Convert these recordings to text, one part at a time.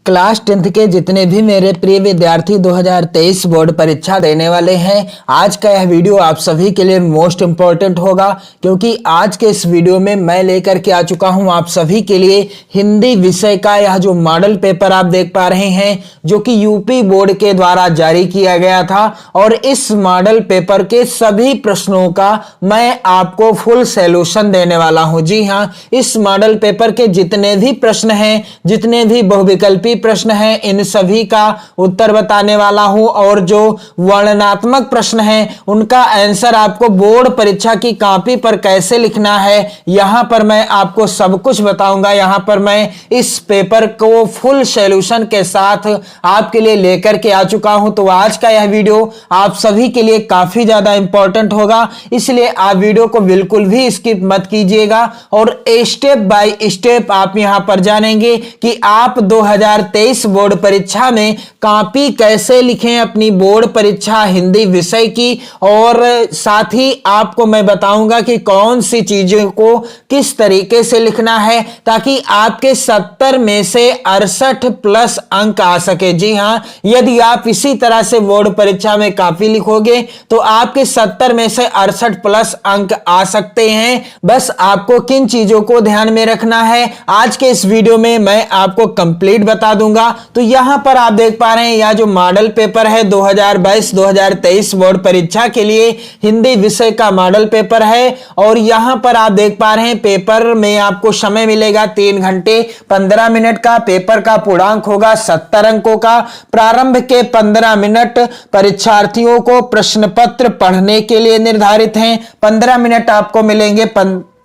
Class 10th के जितने भी मेरे प्रिय विद्यार्थी 2023 बोर्ड परीक्षा देने वाले हैं, आज का यह वीडियो आप सभी के लिए मोस्ट इम्पोर्टेंट होगा, क्योंकि आज के इस वीडियो में मैं लेकर के आ चुका हूं आप सभी के लिए हिंदी विषय का यह जो मॉडल पेपर आप देख पा रहे हैं, जो कि यूपी बोर्ड के द्वारा जारी किया गया था। और इस मॉडल पेपर के सभी प्रश्नों का मैं आपको फुल सॉल्यूशन देने वाला हूं। जी हां, इस मॉडल पेपर के जितने भी प्रश्न हैं, जितने भी बहुविकल्पी प्रश्न हैं, इन सभी का उत्तर बताने वाला हूं। और जो वर्णनात्मक प्रश्न हैं, उनका आंसर आपको बोर्ड परीक्षा की कॉपी पर कैसे लिखना है, यहां पर मैं आपको सब कुछ बताऊंगा। यहां पर मैं इस पेपर को फुल सॉल्यूशन के साथ आपके लिए लेकर के आ चुका हूं। तो आज का यह वीडियो आप सभी के लिए काफी ज्यादा इंपॉर्टेंट होगा, इसलिए आप वीडियो को बिल्कुल भी स्किप मत कीजिएगा और स्टेप बाय स्टेप आप यहां पर जानेंगे कि आप 2023 बोर्ड परीक्षा में कॉपी कैसे लिखें अपनी बोर्ड परीक्षा हिंदी विषय की। और साथ ही आपको मैं बताऊंगा कि कौन सी चीजों को किस तरीके से लिखना है, ताकि आपके 70 में से 68 प्लस अंक आ सके। जी हां, यदि आप इसी तरह से बोर्ड परीक्षा में कॉपी लिखोगे तो आपके 70 में से 68 प्लस अंक आ सकते हैं। बस आपको किन चीजों को ध्यान में रखना है, आज के इस वीडियो में मैं आपको कंप्लीट बता दूंगा। तो यहां पर आप देख पा रहे हैं, यह जो मॉडल पेपर है 2022-2023 बोर्ड परीक्षा के लिए हिंदी विषय का मॉडल पेपर है। और यहां पर आप देख पा रहे हैं, पेपर में आपको समय मिलेगा 3 घंटे 15 मिनट का। पेपर का पूर्णांक होगा 70 अंकों का। प्रारंभ के 15 मिनट परीक्षार्थियों को प्रश्न पत्र पढ़ने के लिए निर्धारित हैं। 15 मिनट आपको मिलेंगे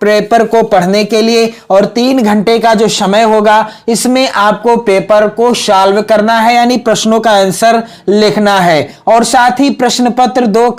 पेपर को पढ़ने के लिए, और 3 घंटे का जो समय होगा इसमें आपको पेपर को सॉल्व करना है, यानी प्रश्नों का आंसर लिखना है। और साथ ही प्रश्न पत्र 2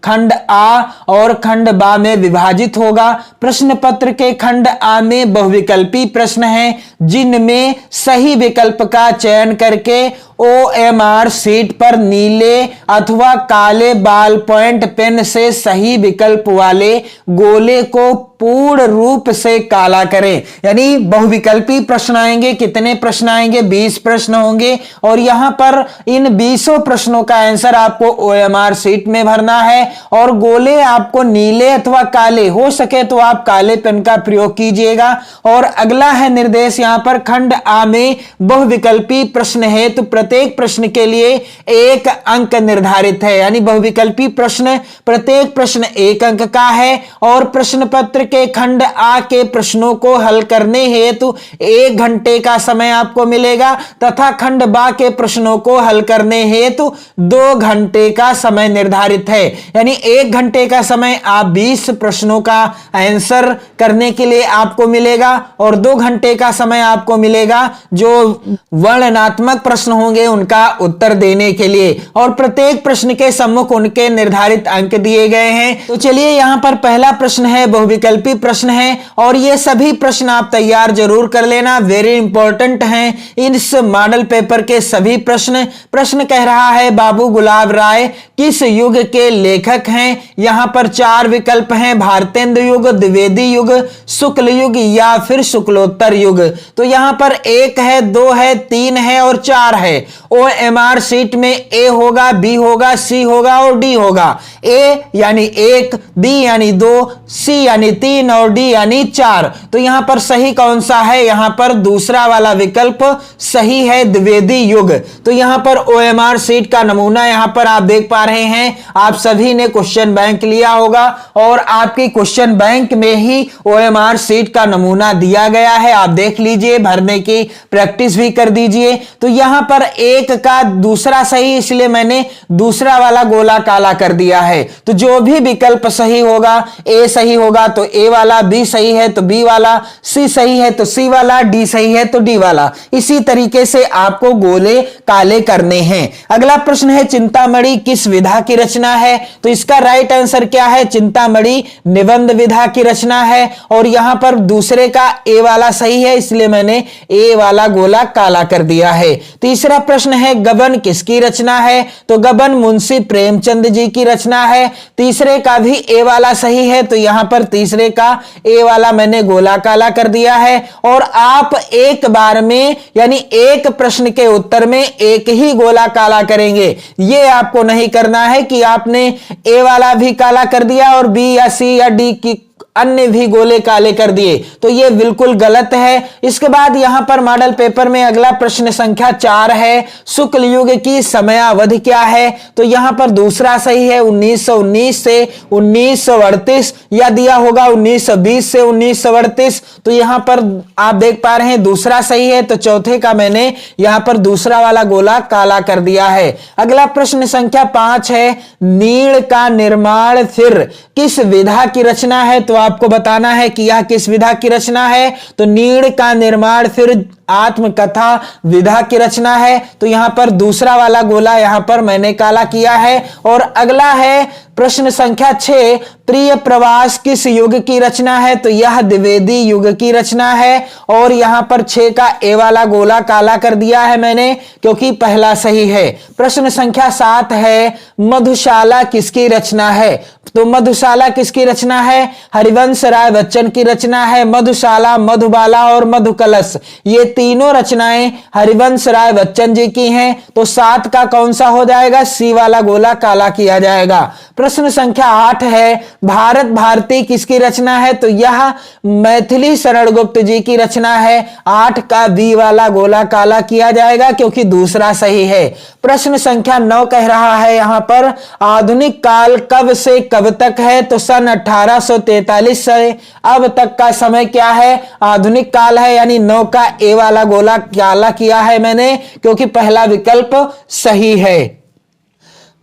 खंड आ और खंड बा में विभाजित होगा। प्रश्न पत्र के खंड आ में बहुविकल्पी प्रश्न हैं, जिनमें सही विकल्प का चयन करके OMR शीट पर नीले अथवा काले बॉल पॉइंट पेन से सही विकल्प वाले गोले को पूर्ण रूप से काला करें। यानी बहुविकल्पी प्रश्न आएंगे। कितने प्रश्न आएंगे? 20 प्रश्न होंगे। और यहां पर इन 20 प्रश्नों का आंसर आपको OMR शीट में भरना है। और गोले आपको नीले अथवा काले, हो सके तो आप काले पेन का प्रयोग कीजिएगा। और अगला है निर्देश, यहां पर खंड आ में बहुविकल्पी प्रश्न है, तो प्रत्येक प्रश्न के लिए 1 अंक निर्धारित है। यानी बहुविकल्पी प्रश्न, प्रत्येक प्रश्न 1 अंक का है। और प्रश्न पत्र के खंड आ के प्रश्नों को हल करने हेतु 1 घंटे का समय आपको मिलेगा, तथा खंड बा के प्रश्नों को हल करने हेतु 2 घंटे का समय निर्धारित है। यानी 1 घंटे का समय आप 20 प्रश्नों का आंसर करने के लिए आपको मिलेगा, और 2 घंटे का समय आपको मिलेगा जो वर्णनात्मक प्रश्न होंगे उनका उत्तर देने के लिए। और प्रत्येक प्रश्न के सम्मुख उनके निर्धारित अंक दिए गए हैं। तो चलिए, यहां पर पहला प्रश्न है, बहुविकल्पी प्रश्न है, और ये सभी प्रश्न आप तैयार जरूर कर लेना, वेरी इंपॉर्टेंट हैं इस मॉडल पेपर के सभी प्रश्न कह रहा है, बाबू गुलाब राय किस युग के लेखक हैं? यहां पर 4 विकल्प हैं, भारतेंद्र युग, द्विवेदी युग, शुक्ल युग या फिर शुक्लोत्तर युग। तो यहां पर 1 है, 2 है, 3 है और 4 है। OMR शीट में A होगा, B होगा, C होगा और D होगा। A यानी 1, B यानी 2, C यानी 3 और D यानी 4। तो यहां पर सही कौन सा है? यहां पर दूसरा वाला विकल्प सही है, द्विवेदी युग। तो यहां पर OMR शीट का नमूना यहां पर आप देख पा रहे हैं। आप सभी ने क्वेश्चन बैंक लिया होगा, और आपकी क्वेश्चन बैंक में ही OMR शीट का नमूना दिया गया है। आप देख लीजिए, भरने की प्रैक्टिस भी कर दीजिए। तो यहां पर 1 का दूसरा सही, इसलिए मैंने दूसरा वाला गोला काला कर दिया है। तो जो भी विकल्प सही होगा, A सही होगा तो A वाला, B सही है तो B वाला, C सही है तो C वाला, D सही है तो D वाला। इसी तरीके से आपको गोले काले करने हैं। अगला प्रश्न है, चिंतामणि किस विधा की रचना है। तो इसका राइट आंसर क्या है, चिंतामणि निबंध विधा की रचना है। और यहां पर दूसरे का ए वाला सही है, इसलिए मैंने ए वाला गोला काला कर दिया है। तीसरा प्रश्न है, गबन किसकी रचना है? तो गबन मुंशी प्रेमचंद जी की रचना है। तीसरे का भी ए वाला सही है, तो यहां पर तीसरे का ए वाला मैंने गोला काला कर दिया है। और आप एक बार में यानी एक प्रश्न के उत्तर में एक ही गोला काला करेंगे। यह आपको नहीं करना है कि आपने ए वाला भी काला कर दिया और बी या सी या डी की अन्य भी गोले काले कर दिए, तो यह बिल्कुल गलत है। इसके बाद यहां पर मॉडल पेपर में अगला प्रश्न संख्या 4 है, शुक्ल युग की समयावधि क्या है? तो यहां पर दूसरा सही है, 1919 से 1938, या दिया होगा 1920 से 1938। तो यहां पर आप देख पा रहे हैं दूसरा सही है, तो चौथे का मैंने यहां पर दूसरा वाला गोला काला कर दिया है। अगला प्रश्न संख्या 5 है, नीड़ का निर्माण फिर किस विधा की रचना है? तो आपको बताना है कि यह किस विधा की रचना है। तो नीड़ का निर्माण फिर आत्मकथा विधा की रचना है। तो यहां पर दूसरा वाला गोला यहां पर मैंने काला किया है। और अगला है प्रश्न संख्या 6, प्रिय प्रवास किस युग की रचना है? तो यह द्विवेदी युग की रचना है। और यहां पर 6 का ए वाला गोला काला कर दिया है मैंने, क्योंकि पहला सही है। प्रश्न संख्या 7 है, मधुशाला किसकी रचना है? तो मधुशाला किसकी रचना है? हरिवंश राय बच्चन की रचना है। मधुशाला, मधुबाला और मधुकलश, ये तीनों रचनाएं हरिवंश राय बच्चन जी की हैं। तो 7 का कौन सा हो जाएगा? सी वाला गोला काला किया जाएगा। प्रश्न संख्या 8 है, भारत भारती किसकी रचना है? तो यह मैथिली शरण गुप्त जी की रचना है। 8 का बी वाला गोला काला किया जाएगा, क्योंकि दूसरा सही है। प्रश्न संख्या 9 कह रहा है यहां पर, आधुनिक काल कब से कब तक है? तो सन 1843 से अब तक का समय क्या है? आधुनिक काल है, यानी 9 का ए वाला गोला काला किया है मैंने, क्योंकि पहला विकल्प सही है।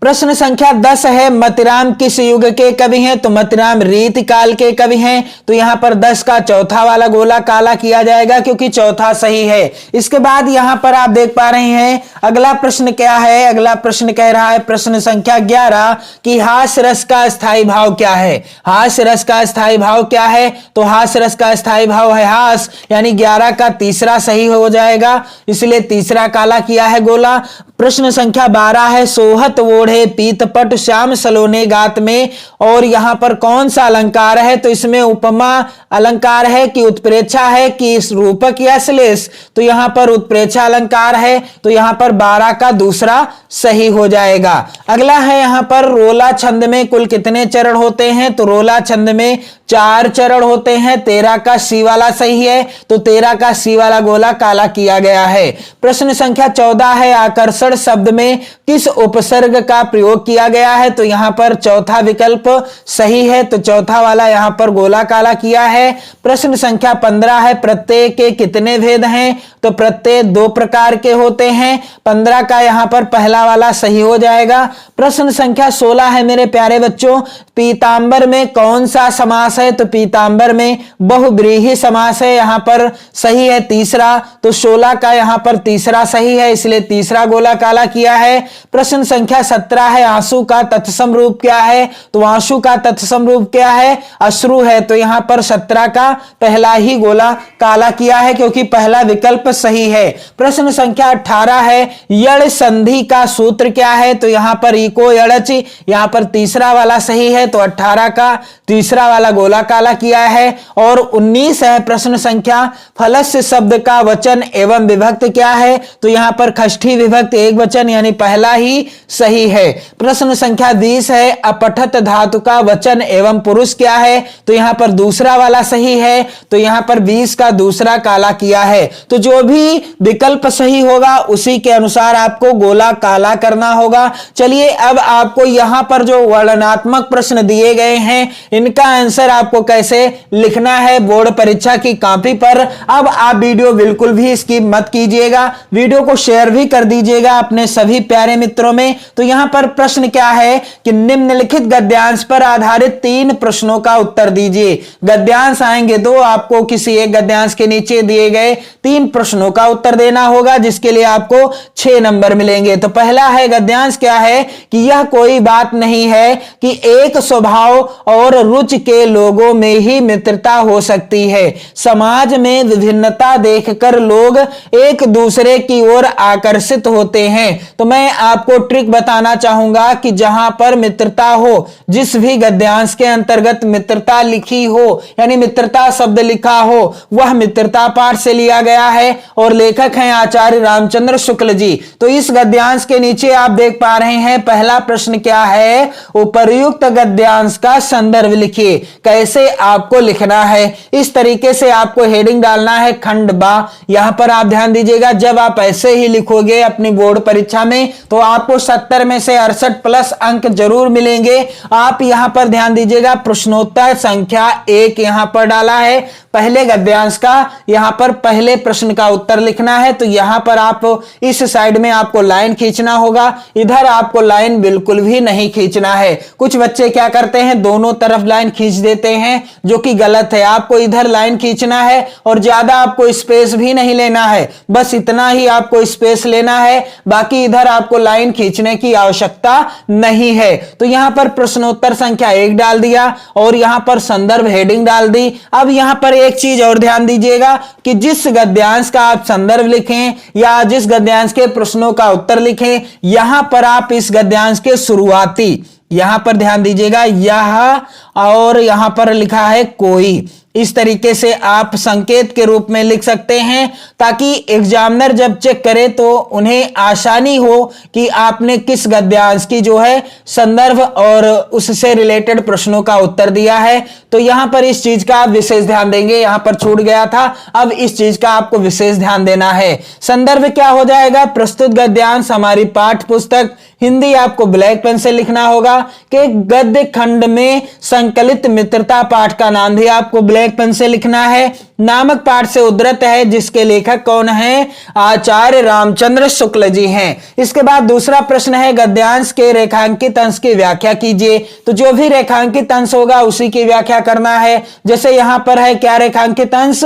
प्रश्न संख्या 10 है, मतिराम किस युग के कवि हैं? तो मतिराम रीति काल के कवि हैं। तो यहां पर 10 का चौथा वाला गोला काला किया जाएगा, क्योंकि चौथा सही है। इसके बाद यहां पर आप देख पा रहे हैं अगला प्रश्न क्या है। अगला प्रश्न कह रहा है प्रश्न संख्या 11 कि हास्य रस का स्थायी भाव क्या है? हास्य रस का स्थायी भाव क्या है? तो हास्य रस का स्थायी भाव है हास, यानी 11 का तीसरा सही हो जाएगा, इसलिए तीसरा काला किया है गोला। प्रश्न संख्या 12 है, सोहत ओढ़े पीतपट श्याम सलोने गात में, और यहां पर कौन सा अलंकार है? तो इसमें उपमा अलंकार है कि उत्प्रेक्षा है कि रूपक या श्लेष? तो यहां पर उत्प्रेक्षा अलंकार है, तो यहां पर 12 का दूसरा सही हो जाएगा। अगला है यहां पर, रोला छंद में कुल कितने चरण होते हैं? तो रोला छंद में 4 चरण होते हैं। 13 का सी वाला सही है, तो 13 का सी वाला गोला काला किया गया है। प्रश्न संख्या 14 है, आकर्षण शब्द में किस उपसर्ग का प्रयोग किया गया है? तो यहां पर चौथा विकल्प सही है, तो चौथा वाला यहां पर गोला काला किया है। प्रश्न संख्या 15 है, प्रत्यय के कितने भेद हैं? तो प्रत्यय 2 प्रकार के होते हैं। 15 का यहां पर पहला वाला सही हो जाएगा। प्रश्न संख्या 16 है मेरे प्यारे बच्चों, पीतांबर में कौन सा समास है? तो पीतांबर में बहुब्रीहि समास है, यहां पर सही है तीसरा, तो 16 का यहां पर तीसरा सही है, इसलिए तीसरा गोला काला किया है। प्रश्न संख्या 17 है, आंसू का तत्सम रूप क्या है? तो आंसू का तत्सम रूप क्या है? अश्रु है, तो यहां पर 17 का पहला ही गोला काला किया है, क्योंकि पहला विकल्प सही है। प्रश्न संख्या 18 है, यड़ संधि का सूत्र क्या है? तो यहां पर इको यड़च, यहां पर तीसरा वाला सही है, तो 18 का तीसरा वाला गोला काला किया है। और 19 है प्रश्न संख्या, फलस्य शब्द का वचन एवं विभक्त क्या है? तो यहां पर खष्ठी विभक्त एक वचन, यानी पहला ही सही है। प्रश्न संख्या 20 है, अपठत धातु का वचन एवं पुरुष क्या है? तो यहां पर दूसरा वाला सही है, तो यहां पर 20 का दूसरा काला किया है। तो जो भी विकल्प सही होगा उसी के अनुसार आपको गोला काला करना होगा। चलिए अब आपको यहां पर जो वर्णनात्मक प्रश्न दिए गए हैं इनका आंसर आपको कैसे लिखना है बोर्ड परीक्षा की कॉपी पर। अब आप वीडियो बिल्कुल भी स्किप मत कीजिएगा, वीडियो को शेयर भी कर दीजिएगा अपने सभी प्यारे मित्रों में। तो यहां पर प्रश्न क्या है कि निम्नलिखित गद्यांश पर आधारित 3 प्रश्नों का उत्तर दीजिए। गद्यांश आएंगे दो, आपको किसी एक गद्यांश के नीचे दिए गए 3 प्रश्नों का उत्तर देना होगा, जिसके लिए आपको 6 नंबर मिलेंगे। तो पहला है गद्यांश क्या है कि यह कोई बात नहीं है कि एक स्वभाव और रुचि के लोगों में ही मित्रता हो सकती है। समाज में विभिन्नता देखकर लोग एक दूसरे की ओर आकर्षित होते हैं। तो मैं आपको ट्रिक बताना चाहूंगा कि जहां पर मित्रता हो, जिस भी गद्यांश के अंतर्गत मित्रता लिखी हो, यानी मित्रता शब्द लिखा हो, वह मित्रता पाठ से लिया गया है और लेखक हैं आचार्य रामचंद्र शुक्ल जी। तो इस गद्यांश के नीचे आप देख पा रहे हैं पहला प्रश्न क्या है, उपर्युक्त गद्यांश का संदर्भ लिखिए। कैसे आपको लिखना है, इस तरीके से आपको हेडिंग डालना है खंड बा। यहां पर आप ध्यान दीजिएगा, जब आप ऐसे ही लिखोगे अपनी बोर्ड परीक्षा में तो आपको 70 में से 68 प्लस अंक जरूर मिलेंगे। आप यहां पर ध्यान दीजिएगा, प्रश्नोत्तर संख्या 1 यहां पर डाला है पहले गद्यांश का, यहां पर पहले प्रश्न का उत्तर लिखना है। तो यहां पर आप इस साइड में आपको लाइन खींचना होगा, इधर आपको लाइन बिल्कुल भी नहीं खींचना है। कुछ बच्चे क्या करते हैं, दोनों तरफ लाइन खींच देते हैं, जो कि गलत है। आपको इधर लाइन खींचना है और ज्यादा आपको स्पेस भी नहीं लेना है, बस इतना ही आपको स्पेस लेना है, बाकी इधर आपको लाइन खींचने की आवश्यकता नहीं है। तो यहां पर प्रश्नोत्तर संख्या 1 डाल दिया और यहां पर संदर्भ हेडिंग डाल दी। अब यहां पर एक चीज और ध्यान दीजिएगा कि जिस गद्यांश का आप संदर्भ लिखें या जिस गद्यांश के प्रश्नों का उत्तर लिखें, यहां पर आप इस गद्यांश के शुरुआती, यहां पर ध्यान दीजिएगा, यह और यहां पर लिखा है कोई, इस तरीके से आप संकेत के रूप में लिख सकते हैं, ताकि एग्जामिनर जब चेक करे तो उन्हें आसानी हो कि आपने किस गद्यांश की जो है संदर्भ और उससे रिलेटेड प्रश्नों का उत्तर दिया है। तो यहां पर इस चीज का आप विशेष ध्यान देंगे, यहां पर छूट गया था, अब इस चीज का आपको विशेष ध्यान देना है। संदर्भ क्या हो जाएगा, प्रस्तुत गद्यांश हमारी पाठ्य पुस्तक हिंदी, आपको ब्लैक पेन से लिखना होगा कि गद्य खंड में संकलित मित्रता पाठ का नाम भी आपको ब्लैक पेन से लिखना है। नामक पाठ से उद्धृत है, जिसके लेखक कौन है, आचार्य रामचंद्र शुक्ल जी हैं। इसके बाद दूसरा प्रश्न है, गद्यांश के रेखांकित अंश की व्याख्या कीजिए। तो जो भी रेखांकित अंश होगा उसी की व्याख्या करना है। जैसे यहां पर है क्या रेखांकित अंश,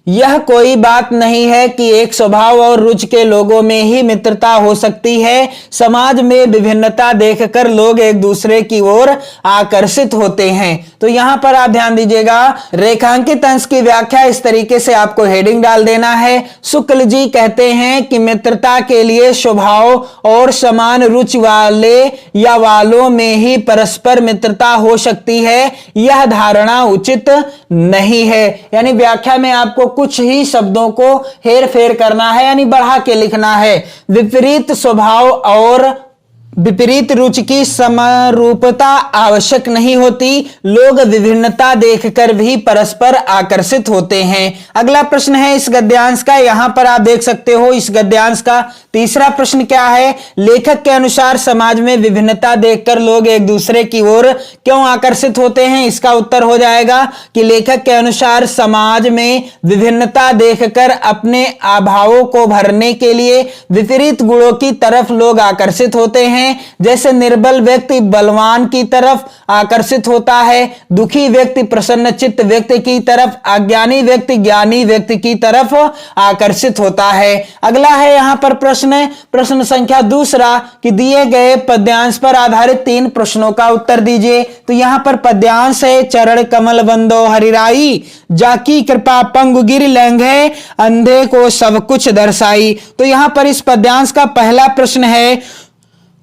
यह कोई बात नहीं है कि एक स्वभाव और रुचि के लोगों में ही मित्रता हो सकती है। समाज में विभिन्नता देखकर लोग एक दूसरे की ओर आकर्षित होते हैं। तो यहां पर आप ध्यान दीजिएगा, रेखांकित अंश की व्याख्या इस तरीके से आपको हेडिंग डाल देना है। शुक्ल जी कहते हैं कि मित्रता के लिए स्वभाव और समान रुचि वाले या वालों में ही परस्पर मित्रता हो सकती है, यह धारणा उचित नहीं है। यानी व्याख्या में आपको कुछ ही शब्दों को हेर फेर करना है, यानी बढ़ा के लिखना है। विपरीत स्वभाव और विपरीत रुचि की समरूपता आवश्यक नहीं होती, लोग विभिन्नता देखकर भी परस्पर आकर्षित होते हैं। अगला प्रश्न है इस गद्यांश का, यहां पर आप देख सकते हो इस गद्यांश का तीसरा प्रश्न क्या है, लेखक के अनुसार समाज में विभिन्नता देखकर लोग एक दूसरे की ओर क्यों आकर्षित होते हैं। इसका उत्तर हो जाएगा कि लेखक के अनुसार समाज में विभिन्नता देखकर अपने अभावों को भरने के लिए विपरीत गुणों की तरफ लोग आकर्षित होते हैं। जैसे निर्बल व्यक्ति बलवान की तरफ आकर्षित होता है, दुखी व्यक्ति प्रसन्नचित्त व्यक्ति की तरफ, अज्ञानी व्यक्ति ज्ञानी व्यक्ति की तरफ आकर्षित होता है। अगला है यहां पर प्रश्न संख्या दूसरा कि दिए गए पद्यांश पर आधारित 3 प्रश्नों का उत्तर दीजिए। तो यहां पर पद्यांश है, चरण कमल बंदो हरिराई, जाकी कृपा पंगु गिर लंघे, अंधे को सब कुछ दर्शाई। तो यहां पर इस पद्यांश का पहला प्रश्न है,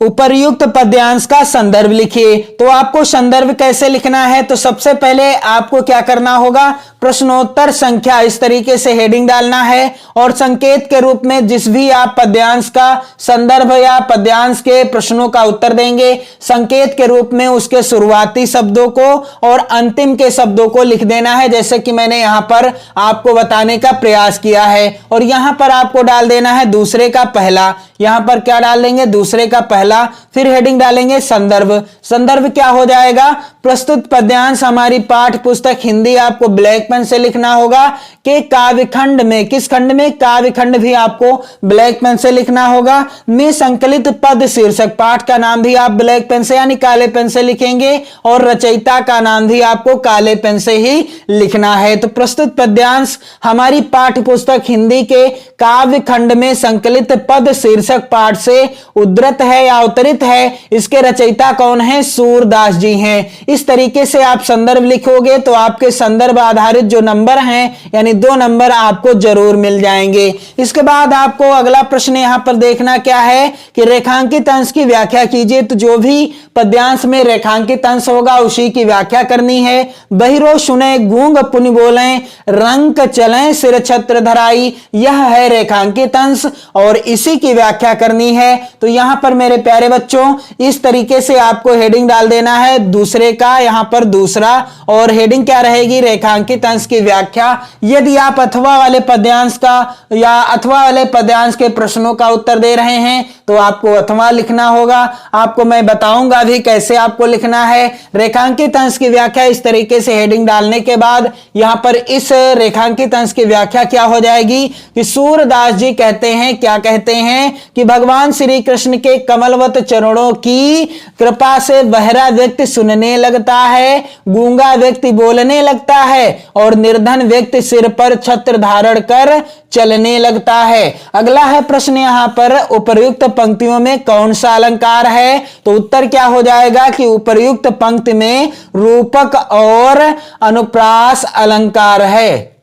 उपर्युक्त पद्यांश का संदर्भ लिखिए। तो आपको संदर्भ कैसे लिखना है, तो सबसे पहले आपको क्या करना होगा, प्रश्नोत्तर संख्या इस तरीके से हेडिंग डालना है और संकेत के रूप में जिस भी आप पद्यांश का संदर्भ या पद्यांश के प्रश्नों का उत्तर देंगे, संकेत के रूप में उसके शुरुआती शब्दों को और अंतिम के शब्दों को लिख देना है, जैसे कि मैंने यहां पर आपको बताने का प्रयास किया है। और यहां पर आपको डाल देना है दूसरे का पहला, यहां पर क्या डाल देंगे, दूसरे का पहला पहला। फिर हेडिंग डालेंगे संदर्भ। संदर्भ क्या हो जाएगा? प्रस्तुत पद्यांश हमारी पाठ्य पुस्तक हिंदी आपको ब्लैक पेन से लिखना होगा कि काव्यखंड में, किस खंड में? काव्यखंड भी आपको ब्लैक पेन से लिखना होगा। में संकलित पद शीर्षक, पाठ का नाम भी आप ब्लैक पेन से यानी काले पेन से लिखेंगे और रचयिता का नाम भी आपको काले पेन से ही लिखना है। तो प्रस्तुत पद्यांश हमारी पाठ्य पुस्तक हिंदी के काव्य खंड में संकलित पद शीर्षक पाठ से उद्धृत है या अवतरित है। इसके रचयिता कौन है? सूरदास जी हैं। इस तरीके से आप संदर्भ लिखोगे तो आपके संदर्भ आधारित जो नंबर हैं यानी 2 नंबर आपको जरूर मिल जाएंगे। इसके बाद आपको अगला प्रश्न यहां पर देखना क्या है कि रेखांकित अंश की व्याख्या कीजिए। तो जो भी पद्यांश में रेखांकित अंश होगा उसी की व्याख्या करनी है। बहिरो सुने गूंग पुनि बोलें, रंक चलें सिर छत्र धराई, यह है रेखांकित अंश और इसी की व्याख्या करनी है। तो यहां पर मेरे प्यारे बच्चों इस तरीके से आपको हेडिंग डाल देना है, दूसरे का यहां पर दूसरा, और हेडिंग क्या रहेगी? रेखांकित अंश की व्याख्या। यदि आप अथवा वाले पद्यांश का या अथवा वाले पद्यांश के प्रश्नों का उत्तर दे रहे हैं तो आपको अथवा लिखना होगा। आपको मैं बताऊंगा भी कैसे आपको लिखना है। रेखांकित अंश की व्याख्या इस तरीके से हेडिंग डालने के बाद यहां पर इस रेखांकित अंश की व्याख्या क्या हो जाएगी कि सूरदास जी कहते हैं, क्या कहते हैं कि भगवान श्री कृष्ण के कमलवत चरणों की कृपा से बहरा व्यक्ति सुनने लगता है, गूंगा व्यक्ति बोलने लगता है और निर्धन व्यक्ति सिर पर छत्र धारण कर चलने लगता है। अगला है प्रश्न यहां पर उपर्युक्त पंक्तियों में कौन सा अलंकार है? तो उत्तर क्या हो जाएगा कि उपर्युक्त पंक्ति में रूपक और अनुप्रास अलंकार है।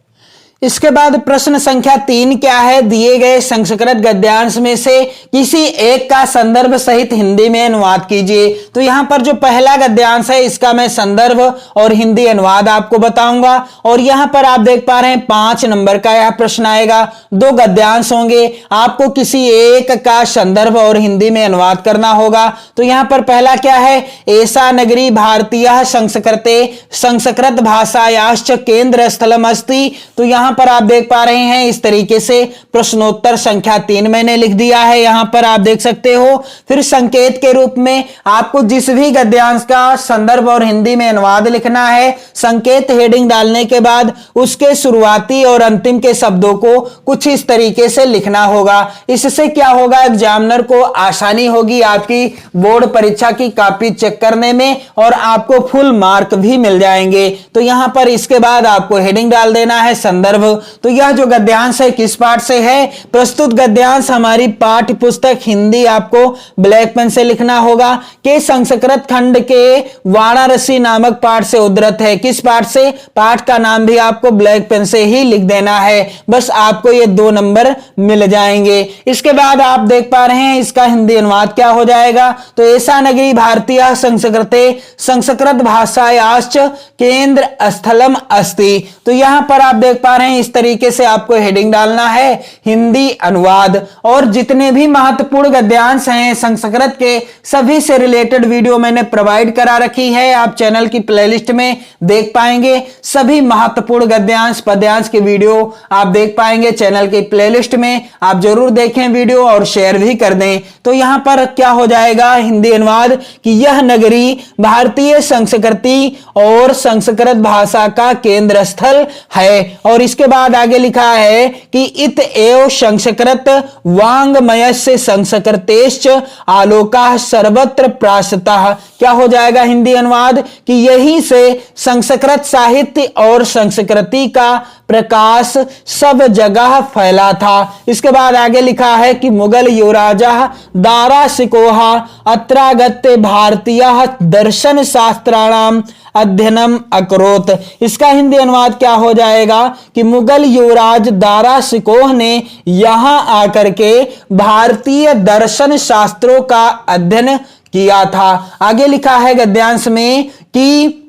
इसके बाद प्रश्न संख्या 3 क्या है? दिए गए संस्कृत गद्यांश में से किसी एक का संदर्भ सहित हिंदी में अनुवाद कीजिए। तो यहां पर जो पहला गद्यांश है इसका मैं संदर्भ और हिंदी अनुवाद आपको बताऊंगा और यहां पर आप देख पा रहे हैं 5 नंबर का यह प्रश्न आएगा। 2 गद्यांश होंगे, आपको किसी एक का संदर्भ और हिंदी में अनुवाद करना होगा। तो यहां पर पहला क्या है? ऐसा नगरी भारतीय संस्कृते संस्कृत भाषायाश्च केंद्र स्थलम अस्ति। तो यहां पर आप देख पा रहे हैं इस तरीके से प्रश्नोत्तर संख्या 3 मैंने लिख दिया है, यहां पर आप देख सकते हो। फिर संकेत के रूप में आपको जिस भी गद्यांश का संदर्भ और हिंदी में अनुवाद लिखना है, संकेत हेडिंग डालने के बाद उसके शुरुआती और अंतिम के शब्दों को कुछ इस तरीके से लिखना होगा। इससे क्या होगा? एग्जामिनर को आसानी होगी आपकी बोर्ड परीक्षा की कॉपी चेक करने में और आपको फुल मार्क भी मिल जाएंगे। तो यहां पर इसके बाद आपको हेडिंग डाल देना है संदर्भ। तो यह जो गद्यांश है किस पाठ से है? प्रस्तुत गद्यांश हमारी पाठ्य पुस्तक हिंदी आपको ब्लैक पेन से लिखना होगा कि संस्कृत खंड के वाराणसी नामक पाठ से उद्धृत है। किस पाठ से? पाठ का नाम भी आपको ब्लैक पेन से ही लिख देना है, बस आपको ये 2 नंबर मिल जाएंगे। इसके बाद आप देख पा रहे हैं इसका हिंदी अनुवाद क्या हो जाएगा। तो ऐसा नगरी भारतीय संस्कृते संस्कृत भाषायाश्च केंद्र स्थलम अस्ति। तो यहां पर आप देख पा रहे हैं इस तरीके से आपको हेडिंग डालना है हिंदी अनुवाद। और जितने भी महत्वपूर्ण गद्यांश हैं संस्कृत के सभी से रिलेटेड वीडियो मैंने प्रोवाइड करा रखी है, आप चैनल की प्लेलिस्ट में देख पाएंगे। सभी महत्वपूर्ण गद्यांश पद्यांश के वीडियो आप देख पाएंगे चैनल की प्लेलिस्ट में। आप जरूर देखें वीडियो और शेयर भी कर दें। तो यहां पर क्या हो जाएगा हिंदी अनुवाद कि यह नगरी भारतीय संस्कृति और संस्कृत भाषा का केंद्र स्थल है। और इसके बाद आगे लिखा है कि इत एव संस्कृत वांग्मयस्य संस्कृतेश्च आलोकः सर्वत्र प्रासतः। क्या हो जाएगा हिंदी अनुवाद कि यही से संस्कृत साहित्य और संस्कृति का प्रकाश सब जगह फैला था। इसके बाद आगे लिखा है कि मुगल युवराजा दारा सिकोहा अत्रागत्य भारतीय दर्शन शास्त्राणाम अध्ययनम अकरोत। इसका हिंदी अनुवाद क्या हो जाएगा कि मुगल युवराज दारा सिकोह ने यहां आकर के भारतीय दर्शन शास्त्रों का अध्ययन किया था। आगे लिखा है गद्यांश में कि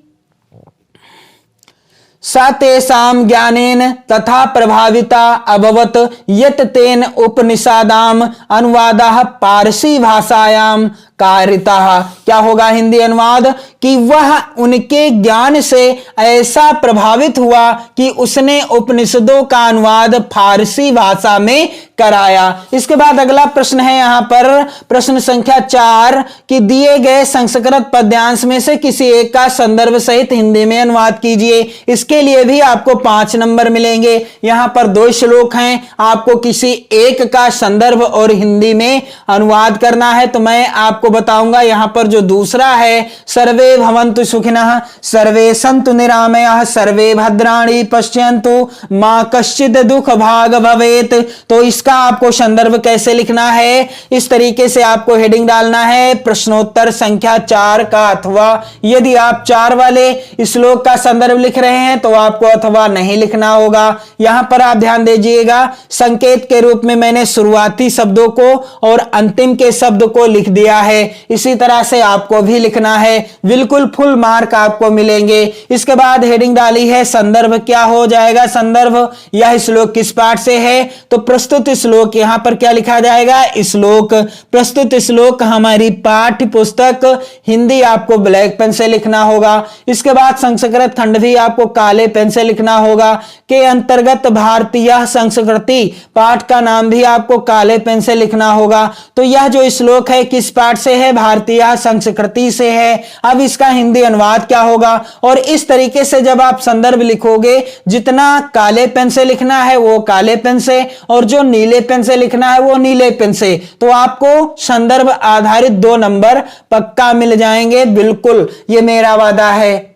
सतेषां ज्ञानेन तथा प्रभाविता अभवत् यत् तेन उपनिषदाम अनुवादः पारसी भाषायां कारिता। क्या होगा हिंदी अनुवाद? कि वह उनके ज्ञान से ऐसा प्रभावित हुआ कि उसने उपनिषदों का अनुवाद फारसी भाषा में कराया। इसके बाद अगला प्रश्न है यहां पर प्रश्न संख्या 4 कि दिए गए संस्कृत पद्यांश में से किसी एक का संदर्भ सहित हिंदी में अनुवाद कीजिए। इसके लिए भी आपको 5 नंबर मिलेंगे। यहां पर 2 श्लोक हैं, आपको किसी एक का संदर्भ और हिंदी में अनुवाद करना है। तो मैं आपको बताऊंगा यहां पर जो दूसरा है, सर्वे भवन्तु सुखिनः सर्वे सन्तु निरामयाः सर्वे भद्राणि पश्यन्तु मा कश्चित् दुख भाग भवेत्। तो इसका आपको संदर्भ कैसे लिखना है, इस तरीके से आपको हेडिंग डालना है प्रश्नोत्तर संख्या 4 का अथवा। यदि आप 4 वाले श्लोक का संदर्भ लिख रहे हैं तो आपको अथवा नहीं लिखना होगा। यहां पर आप ध्यान दीजिएगा, संकेत के रूप में मैंने शुरुआती शब्दों को और अंतिम के शब्द को लिख दिया है। इसी तरह से आपको भी लिखना है, बिल्कुल फुल मार्क आपको मिलेंगे। इसके बाद हेडिंग डाली है संदर्भ। क्या हो जाएगा संदर्भ? यह श्लोक किस पाठ से है? तो प्रस्तुत श्लोक। यहां पर क्या लिखा जाएगा? श्लोक। प्रस्तुत श्लोक हमारी पाठ्य पुस्तक हिंदी आपको ब्लैक पेन से लिखना होगा। इसके बाद संस्कृत खंड भी आपको काले पेन से लिखना होगा। के अंतर्गत भारतीय संस्कृति पाठ का नाम भी आपको काले पेन से लिखना होगा। तो यह जो श्लोक है किस पाठ से है? भारतीय संस्कृति से है। अब इसका हिंदी अनुवाद क्या होगा? और इस तरीके से जब आप संदर्भ लिखोगे, जितना काले पेन से लिखना है वो काले पेन से, और जो नीले पेन से लिखना है वो नीले पेन से, तो आपको संदर्भ आधारित 2 नंबर पक्का मिल जाएंगे। बिल्कुल, ये मेरा वादा है।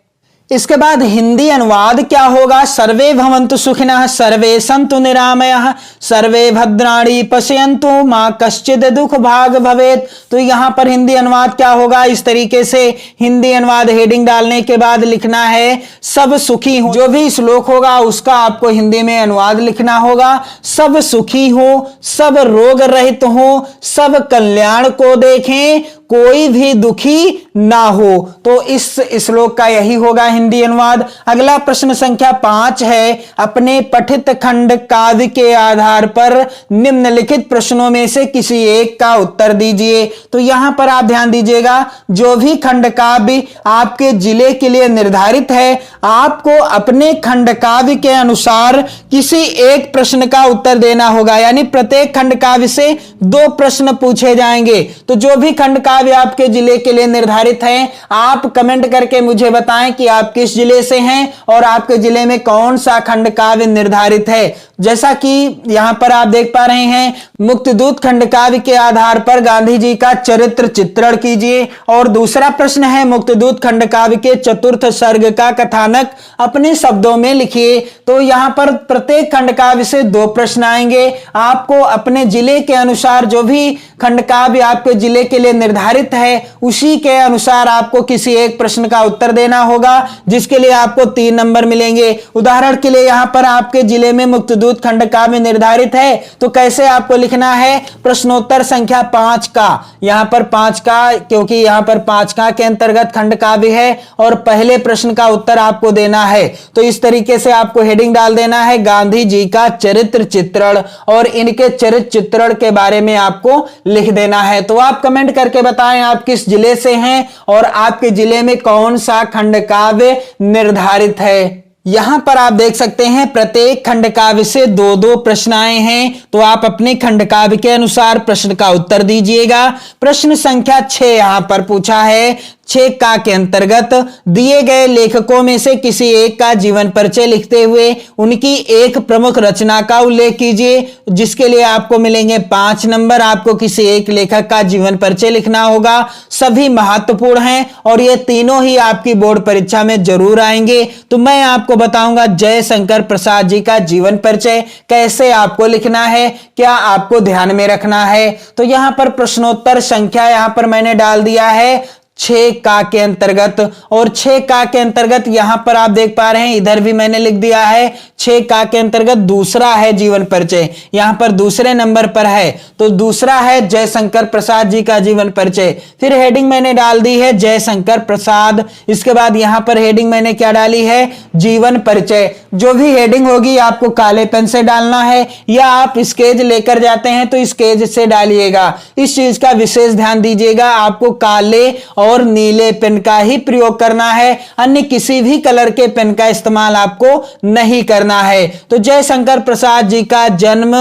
इसके बाद हिंदी अनुवाद क्या होगा? सर्वे भवन्तु सुखिनः सर्वे सन्तु निरामयाः सर्वे भद्राणि पश्यन्तु मा कश्चित् दुख भाग भवेत्। तो यहां पर हिंदी अनुवाद क्या होगा? इस तरीके से हिंदी अनुवाद हेडिंग डालने के बाद लिखना है सब सुखी हो। जो भी श्लोक होगा उसका आपको हिंदी में अनुवाद लिखना होगा। सब सुखी हो, सब रोग रहित हो, सब कल्याण को देखें, कोई भी दुखी ना हो। तो इस श्लोक का यही होगा हिंदी अनुवाद। अगला प्रश्न संख्या 5 है, अपने पठित खंड काव्य के आधार पर निम्नलिखित प्रश्नों में से किसी एक का उत्तर दीजिए। तो यहां पर आप ध्यान दीजिएगा, जो भी खंड काव्य आपके जिले के लिए निर्धारित है, आपको अपने खंड काव्य के अनुसार किसी एक प्रश्न का उत्तर देना होगा। यानी प्रत्येक खंड काव्य से 2 प्रश्न पूछे जाएंगे। तो जो भी खंड काव्य आपके जिले के लिए निर्धारित है, आप कमेंट करके मुझे बताएं कि आप किस जिले से हैं और आपके जिले में कौन सा खंड काव्य निर्धारित है। जैसा कि यहां पर आप देख पा रहे हैं, मुक्तिदूत खंड काव्य के आधार पर गांधी जी का चरित्र चित्रण कीजिए। और दूसरा प्रश्न है, मुक्तिदूत खंड काव्य के चतुर्थ सर्ग का कथानक अपने शब्दों में लिखिए। तो यहां पर प्रत्येक खंड काव्य से 2 प्रश्न आएंगे। आपको अपने जिले के अनुसार जो भी खंड काव्य आपके जिले के लिए निर्धारित है, उसी के अनुसार आपको किसी एक प्रश्न का उत्तर देना होगा, जिसके लिए आपको 3 नंबर मिलेंगे। उदाहरण के लिए यहां पर आपके जिले में मुक्तिदूत खंड काव्य निर्धारित है, तो कैसे आपको लिखना है? प्रश्नोत्तर संख्या 5 का, यहां पर 5 का, क्योंकि यहां पर 5 का के अंतर्गत खंड काव्य है और पहले प्रश्न का उत्तर आपको देना है। तो इस तरीके से आपको हेडिंग डाल देना है गांधी जी का चरित्र चित्रण, और इनके चरित्र चित्रण के बारे में आपको लिख देना है। तो आप कमेंट करके बताएं आप किस जिले से हैं और आपके जिले में कौन सा खंड काव्य निर्धारित है। यहां पर आप देख सकते हैं प्रत्येक खंड काव्य से 2-2 प्रश्न आए हैं। तो आप अपने खंड काव्य के अनुसार प्रश्न का उत्तर दीजिएगा। प्रश्न संख्या 6 यहां पर पूछा है, 6 का के अंतर्गत दिए गए लेखकों में से किसी एक का जीवन परिचय लिखते हुए उनकी एक प्रमुख रचना का उल्लेख कीजिए, जिसके लिए आपको मिलेंगे 5 नंबर। आपको किसी एक लेखक का जीवन परिचय लिखना होगा। सभी महत्वपूर्ण हैं और ये तीनों ही आपकी बोर्ड परीक्षा में जरूर आएंगे। तो मैं आपको बताऊंगा जयशंकर प्रसाद जी का जीवन परिचय कैसे आपको लिखना है, क्या आपको ध्यान में रखना है। तो यहां पर प्रश्नोत्तर संख्या यहां पर मैंने डाल दिया है 6 का के अंतर्गत। और 6 का के अंतर्गत यहां पर आप देख पा रहे हैं, इधर भी मैंने लिख दिया है 6 का के अंतर्गत दूसरा है जीवन परिचय, यहां पर दूसरे नंबर पर है, तो दूसरा है जयशंकर प्रसाद जी का जीवन परिचय। फिर हेडिंग मैंने डाल दी है जयशंकर प्रसाद, इसके बाद यहां पर हेडिंग मैंने क्या डाली है, जीवन परिचय। जो भी हेडिंग होगी आपको काले पेन से डालना है, या आप स्केच लेकर जाते हैं तो स्केच से डालिएगा। इस चीज का विशेष ध्यान दीजिएगा, आपको काले और नीले पेन का ही प्रयोग करना है, अन्य किसी भी कलर के पेन का इस्तेमाल आपको नहीं करना है। तो जयशंकर प्रसाद जी का जन्म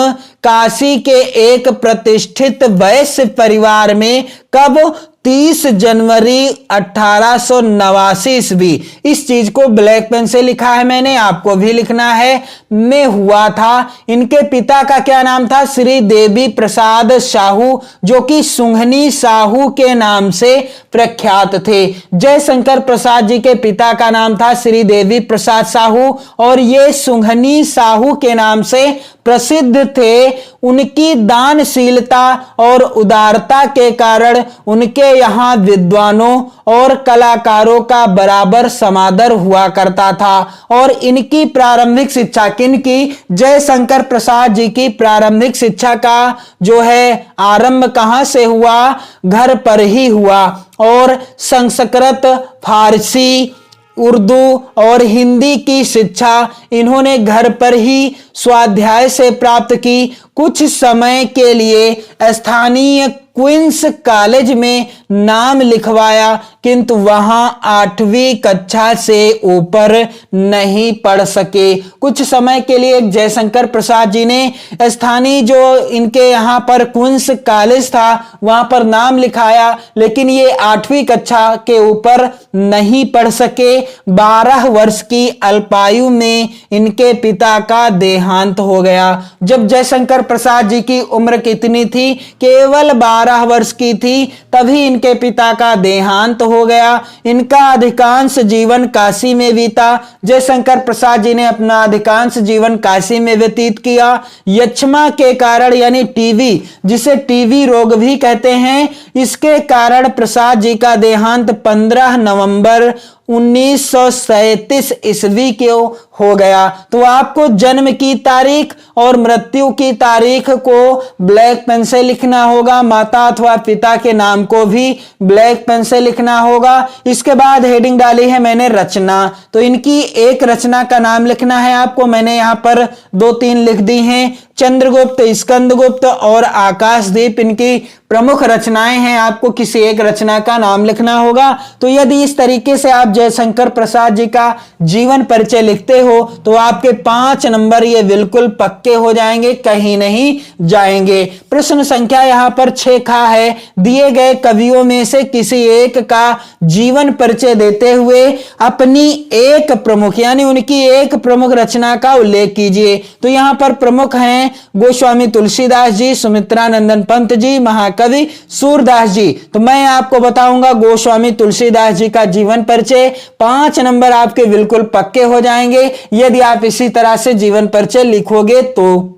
काशी के एक प्रतिष्ठित वैश्य परिवार में कब, 30 जनवरी 1889 ईस्वी। इस चीज को ब्लैक पेन से लिखा है मैंने, आपको भी लिखना है, में हुआ था। इनके पिता का क्या नाम था, श्री देवी प्रसाद साहू, जो कि सुंघनी साहू के नाम से प्रख्यात थे। जयशंकर प्रसाद जी के पिता का नाम था श्री देवी प्रसाद साहू, और ये सुंघनी साहू के नाम से प्रसिद्ध थे। उनकी दानशीलता और उदारता के कारण उनके यहाँ विद्वानों और कलाकारों का बराबर समादर हुआ करता था। और इनकी प्रारंभिक शिक्षा, किनकी, जयशंकर प्रसाद जी की प्रारंभिक शिक्षा का जो है आरंभ कहां से हुआ, घर पर ही हुआ। और संस्कृत, फारसी, उर्दू और हिंदी की शिक्षा इन्होंने घर पर ही स्वाध्याय से प्राप्त की। कुछ समय के लिए स्थानीय क्वींस कॉलेज में नाम लिखवाया, किंतु वहां 8वीं कक्षा से ऊपर नहीं पढ़ सके। कुछ समय के लिए जयशंकर प्रसाद जी ने स्थानीय जो इनके यहाँ पर क्वींस कॉलेज था वहां पर नाम लिखाया, लेकिन ये 8वीं कक्षा के ऊपर नहीं पढ़ सके। 12 वर्ष की अल्पायु में इनके पिता का देहांत हो गया। जब जयशंकर प्रसाद जी की उम्र कितनी थी, केवल 12 वर्ष की थी, तभी इनके पिता का देहांत हो गया। इनका अधिकांश जीवन काशी में बीता। जयशंकर प्रसाद जी ने अपना अधिकांश जीवन काशी में व्यतीत किया। यक्ष्मा के कारण, यानी टीबी, जिसे टीबी रोग भी कहते हैं, इसके कारण प्रसाद जी का देहांत 15 नवंबर 1937 ईस्वी को हो गया। तो आपको जन्म की तारीख और मृत्यु की तारीख को ब्लैक पेन से लिखना होगा, माता अथवा पिता के नाम को भी ब्लैक पेन से लिखना होगा। इसके बाद हेडिंग डाली है मैंने रचना, तो इनकी एक रचना का नाम लिखना है आपको। मैंने यहां पर 2-3 लिख दी हैं, चंद्रगुप्त, स्कंदगुप्त और आकाशदीप इनकी प्रमुख रचनाएं हैं। आपको किसी एक रचना का नाम लिखना होगा। तो यदि इस तरीके से आप जयशंकर प्रसाद जी का जीवन परिचय लिखते हो तो आपके 5 नंबर ये बिल्कुल पक्के हो जाएंगे, कहीं नहीं जाएंगे। प्रश्न संख्या यहां पर 6 खा है, दिए गए कवियों में से किसी एक का जीवन परिचय देते हुए अपनी एक प्रमुख, यानी उनकी एक प्रमुख रचना का उल्लेख कीजिए। तो यहां पर प्रमुख हैं गोस्वामी तुलसीदास जी, सुमित्रानंदन पंत जी, महाकवि सूरदास जी। तो मैं आपको बताऊंगा गोस्वामी तुलसीदास जी का जीवन परिचय। 5 नंबर आपके बिल्कुल पक्के हो जाएंगे यदि आप इसी तरह से जीवन परिचय लिखोगे तो।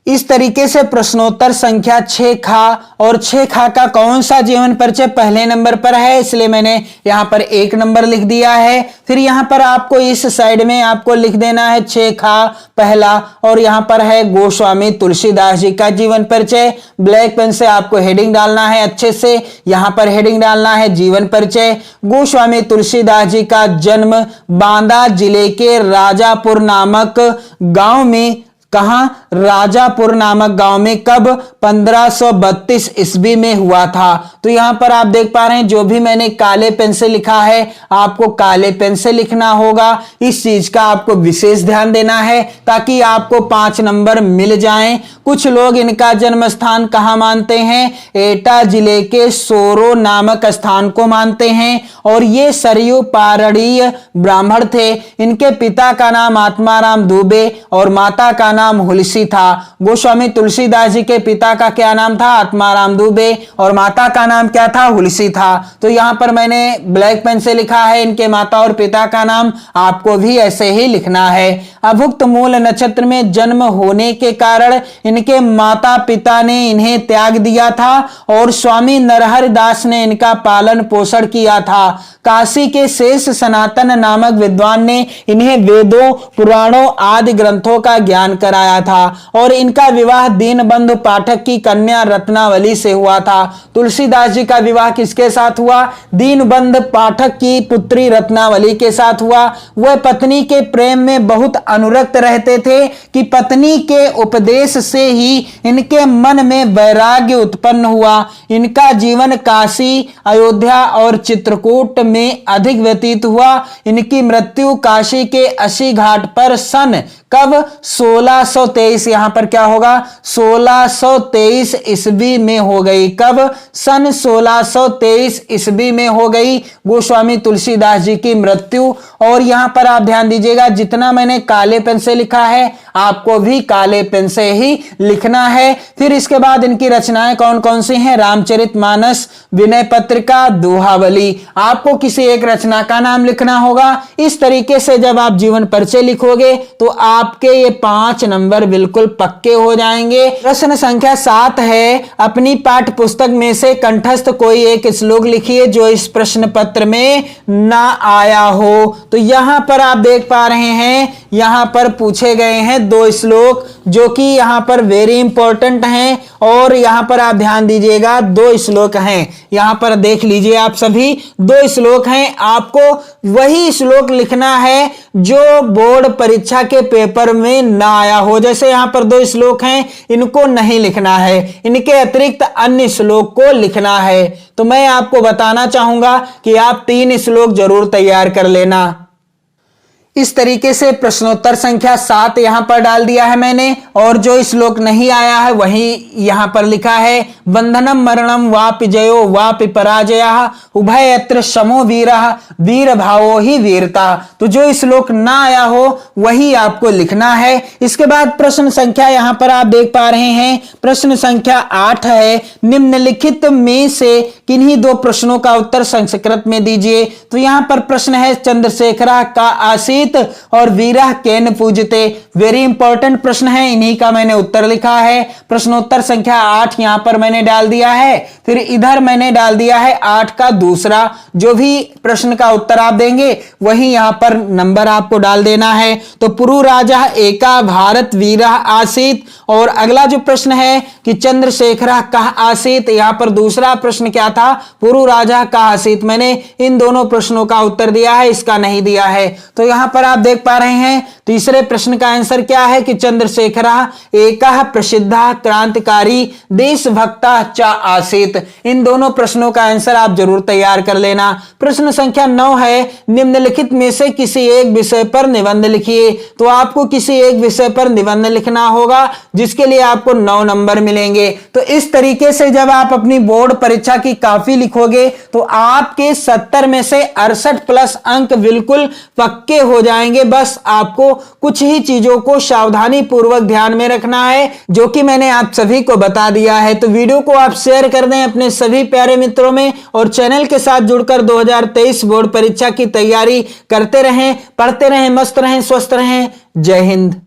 इस तरीके से प्रश्नोत्तर संख्या 6 खा, और 6 खा का कौन सा जीवन परिचय पहले नंबर पर है, इसलिए मैंने यहां पर 1 नंबर लिख दिया है। फिर यहां पर आपको इस साइड में आपको लिख देना है 6 खा पहला, और यहां पर है गोस्वामी तुलसीदास जी का जीवन परिचय। ब्लैक पेन से आपको हेडिंग डालना है अच्छे से, यहां पर हेडिंग डालना है जीवन परिचय। गोस्वामी तुलसीदास जी का जन्म बांदा जिले के राजापुर नामक गांव में, कहां, राजापुर नामक गांव में, कब, 1532 ईस्वी में हुआ था। तो यहां पर आप देख पा रहे हैं जो भी मैंने काले पेन से लिखा है आपको काले पेन से लिखना होगा। इस चीज का आपको विशेष ध्यान देना है ताकि आपको 5 नंबर मिल जाएं। कुछ लोग इनका जन्म स्थान कहां मानते हैं, एटा जिले के सोरो नामक स्थान को मानते हैं, और ये सरयू पारड़ीय ब्राह्मण थे। इनके पिता का नाम आत्माराम दुबे और माता का नाम नाम हुलसी था। गोस्वामी तुलसीदास जी के पिता का क्या नाम था? आत्माराम दुबे, और माता का नाम क्या था? हुलसी था। तो यहाँ पर मैंने ब्लैक पेन से लिखा है इनके माता और पिता का नाम, आपको भी ऐसे ही लिखना है। अभुक्त मूल नक्षत्र में जन्म होने के कारण इनके माता पिता ने इन्हें त्याग दिया था और स्वामी नरहरि दास ने इनका पालन पोषण किया था। काशी के शेष सनातन नामक विद्वान ने इन्हें वेदों, पुराणों आदि ग्रंथों का ज्ञान कराया था और इनका विवाह दीनबंधु पाठक की कन्या रत्नावली से हुआ था। तुलसीदास जी का विवाह किसके साथ हुआ? दीनबंधु पाठक की पुत्री रत्नावली के साथ हुआ। वह पत्नी के प्रेम में बहुत अनुरक्त रहते थे कि पत्नी के उपदेश से ही इनके मन में वैराग्य उत्पन्न हुआ। इनका जीवन काशी, अयोध्या और चित्रकूट में अधिक व्यतीत हुआ। इनकी मृत्यु काशी के अस्सी घाट पर सन कब? 1623। यहां पर क्या होगा? 1623 ईस्वी में हो गई। कब? सन 1623 ईस्वी में हो गई गोस्वामी तुलसीदास जी की मृत्यु। और यहां पर आप ध्यान दीजिएगा, जितना मैंने काले पेन से लिखा है आपको भी काले पेन से ही लिखना है। फिर इसके बाद इनकी रचनाएं कौन कौन सी हैं? रामचरितमानस, विनय पत्रिका, दोहावली। आपको किसी एक रचना का नाम लिखना होगा। इस तरीके से जब आप जीवन परिचय लिखोगे तो आपके ये 5 नंबर बिल्कुल पक्के हो जाएंगे। प्रश्न संख्या 7 है, अपनी पाठ्य पुस्तक में से कंठस्थ कोई एक श्लोक लिखिए जो इस प्रश्न पत्र में ना आया हो। तो यहां पर आप देख पा रहे हैं, यहां पर पूछे गए हैं 2 श्लोक जो कि यहां पर वेरी इंपॉर्टेंट हैं। और यहां पर आप ध्यान दीजिएगा, 2 श्लोक हैं, यहां पर देख लीजिए आप सभी, 2 श्लोक हैं। आपको वही श्लोक लिखना है जो बोर्ड परीक्षा के पेपर में ना आया हो। जैसे यहां पर 2 श्लोक हैं, इनको नहीं लिखना है, इनके अतिरिक्त अन्य श्लोक को लिखना है। तो मैं आपको बताना चाहूंगा कि आप 3 श्लोक जरूर तैयार कर लेना। इस तरीके से प्रश्नोत्तर संख्या 7 यहां पर डाल दिया है मैंने, और जो श्लोक नहीं आया है वही यहां पर लिखा है, बंधनम मरणम वापि जयो वापि पराजयः उभयत्र समो वीरः वीर भावो ही वीरता। तो जो श्लोक ना आया हो वही आपको लिखना है। इसके बाद प्रश्न संख्या यहां पर आप देख पा रहे हैं, प्रश्न संख्या 8 है, निम्नलिखित में से किन्हीं 2 प्रश्नों का उत्तर संस्कृत में दीजिए। तो यहां पर प्रश्न है, चंद्रशेखरा का आसीत और वीरः केन पूजते। वेरी इंपॉर्टेंट प्रश्न है, इन्हीं का मैंने उत्तर लिखा है। प्रश्नोत्तर संख्या 8 यहां पर मैंने डाल दिया है। फिर इधर मैंने डाल दिया है 8 का दूसरा, जो भी प्रश्न का उत्तर आप देंगे वही यहां पर नंबर आपको डाल देना है। तो पुरु राजा एका भारत वीरः आसीत, और अगला जो प्रश्न है कि चंद्रशेखरा कह आसीत, यहां पर दूसरा प्रश्न क्या था? पुरु राजा कह आसीत। मैंने इन दोनों प्रश्नों का उत्तर दिया है, इसका नहीं दिया है। तो यहां पर आप देख पा रहे हैं तीसरे प्रश्न का आंसर क्या है कि चंद्रशेखरा एकः प्रसिद्ध क्रांतिकारी देशभक्ता च आसीत। इन दोनों प्रश्नों का आंसर आप जरूर तैयार कर लेना। प्रश्न संख्या 9 है, निम्नलिखित में से किसी एक विषय पर निबंध लिखिए। तो आपको किसी एक विषय पर निबंध लिखना होगा जिसके लिए आपको 9 नंबर मिलेंगे। तो इस तरीके से जब आप अपनी बोर्ड परीक्षा की कॉपी लिखोगे तो आपके 70 में से 68 प्लस अंक बिल्कुल पक्के हो जाएंगे। बस आपको कुछ ही चीजों को सावधानी पूर्वक ध्यान में रखना है जो कि मैंने आप सभी को बता दिया है। तो वीडियो को आप शेयर कर दें अपने सभी प्यारे मित्रों में, और चैनल के साथ जुड़कर 2023 बोर्ड परीक्षा की तैयारी करते रहें, पढ़ते रहें, मस्त रहें, स्वस्थ रहें। जय हिंद।